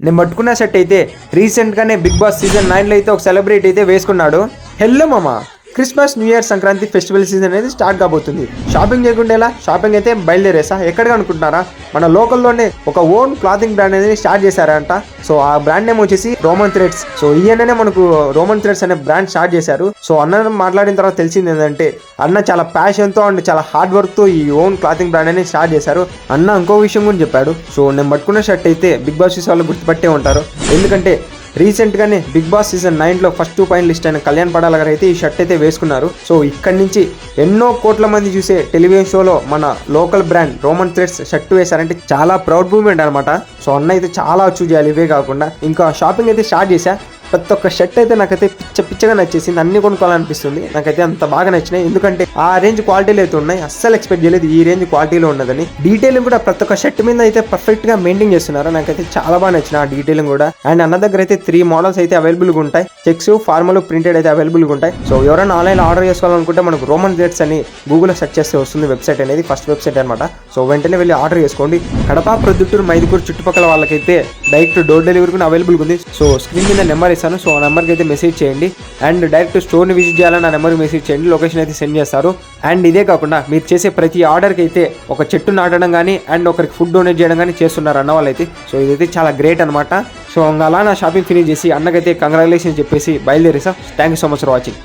నేను పట్టుకున్న షర్ట్ అయితే రీసెంట్గానే బిగ్ బాస్ సీజన్ 9లో అయితే ఒక సెలబ్రిటీ అయితే వేసుకున్నాడు. హెల్లో మామ, Christmas, new year, Sankranti festival season అనేది స్టార్ట్ కాబోతుంది. షాపింగ్ చేయకుండా ఎలా? షాపింగ్ అయితే బయలుదేరేసా. ఎక్కడికి అనుకుంటున్నారా? మన లోకల్లోనే ఒక ఓన్ క్లాతింగ్ బ్రాండ్ అనేది స్టార్ట్ చేశారంట. సో ఆ బ్రాండ్ నేమ్ వచ్చేసి రోమన్ థ్రెడ్స్. సో ఈయననే మనకు రోమన్ థ్రెడ్స్ అనే బ్రాండ్ స్టార్ట్ చేశారు. సో అన్న మాట్లాడిన తర్వాత తెలిసింది ఏంటంటే అన్న చాలా ప్యాషన్తో అండ్ చాలా హార్డ్ వర్క్తో ఈ ఓన్ క్లాతింగ్ బ్రాండ్ అనేది స్టార్ట్ చేశారు. అన్న ఇంకో విషయం కూడా చెప్పాడు. సో నేను పట్టుకున్న షర్ట్ అయితే బిగ్ బాస్ చూసే వాళ్ళు గుర్తుపట్టే ఉంటారు. ఎందుకంటే రీసెంట్గానే బిగ్ బాస్ సీజన్ 9లో ఫస్ట్ 2 పాయింట్ లిస్ట్ అయిన కళ్యాణ్ పడాల గారు అయితే ఈ షర్ట్ అయితే వేసుకున్నారు. సో ఇక్కడి నుంచి ఎన్నో కోట్ల మంది చూసే టెలివిజన్ షోలో మన local brand Roman Threads shirt వేశారంటే చాలా ప్రౌడ్ మూమెంట్ అనమాట. సో అన్న అయితే చాలా అచీవ్ చేయాలి. ఇవే కాకుండా ఇంకా షాపింగ్ అయితే స్టార్ట్ చేశా. ప్రతి ఒక్క షర్ట్ అయితే నాకైతే పిచ్చగా నచ్చేసింది. అన్ని కొనుక్కోవాలనిపిస్తుంది. నాకైతే అంత బాగా నచ్చినాయి. ఎందుకంటే ఆ రేంజ్ క్వాలిటీలు అయితే ఉన్నాయి. అస్సలు ఎక్స్పెక్ట్ చేయలేదు ఈ రేంజ్ క్వాలిటీలో ఉన్నదని. డీటెయిలింగ్ కూడా ప్రతి ఒక్క షర్ట్ మీద అయితే పర్ఫెక్ట్ గా మెయింటైన్ చేస్తున్నారు. నాకైతే చాలా బాగా నచ్చిన ఆ డీటెయిలింగ్ కూడా. అండ్ అన్న దగ్గర అయితే 3 మోడల్స్ అయితే అవైలబుల్గా ఉంటాయి. చెక్స్, ఫార్మల్, ప్రింటెడ్ అయితే అవైలబుల్గా ఉంటాయి. సో ఎవరైనా ఆన్లైన్ ఆర్డర్ చేసుకోవాలనుకుంటే మనకు రోమన్ థ్రెడ్స్ అని గూగుల్లో సెర్చ్ చేస్తే వస్తుంది. వెబ్సైట్ అనేది ఫస్ట్ వెబ్సైట్ అనమాట. సో వెంటనే వెళ్ళి ఆర్డర్ చేసుకోండి. కడప, ప్రొద్దుటూరు, మైదుకూరు చుట్టుపక్కల వాళ్ళకైతే డైరెక్ట్ డోర్ డెలివరీ కూడా అవైలబుల్గా ఉంది. సో స్క్రీన్ మీద నెంబర్ ఇస్తాను. సో ఆ నెంబర్కి అయితే మెసేజ్ చేయండి. అండ్ డైరెక్ట్ స్టోర్ని విజిట్ చేయాలని ఆ నెంబర్కి మెసేజ్ చేయండి. లొకేషన్ అయితే సెండ్ చేస్తారు. అండ్ ఇదే కాకుండా మీరు చేసే ప్రతి ఆర్డర్కి అయితే ఒక చెట్టు నాటడం కానీ అండ్ ఒకరికి ఫుడ్ డొనేట్ చేయడం కానీ చేస్తున్నారు అన్న వాళ్ళైతే. సో ఇదైతే చాలా గ్రేట్ అనమాట. సో అలా నా షాపింగ్ ఫినిష్ చేసి అన్నకైతే కంగ్రాచులేషన్స్ చెప్పేసి బయలుదేరేసా. Thank you so much for watching.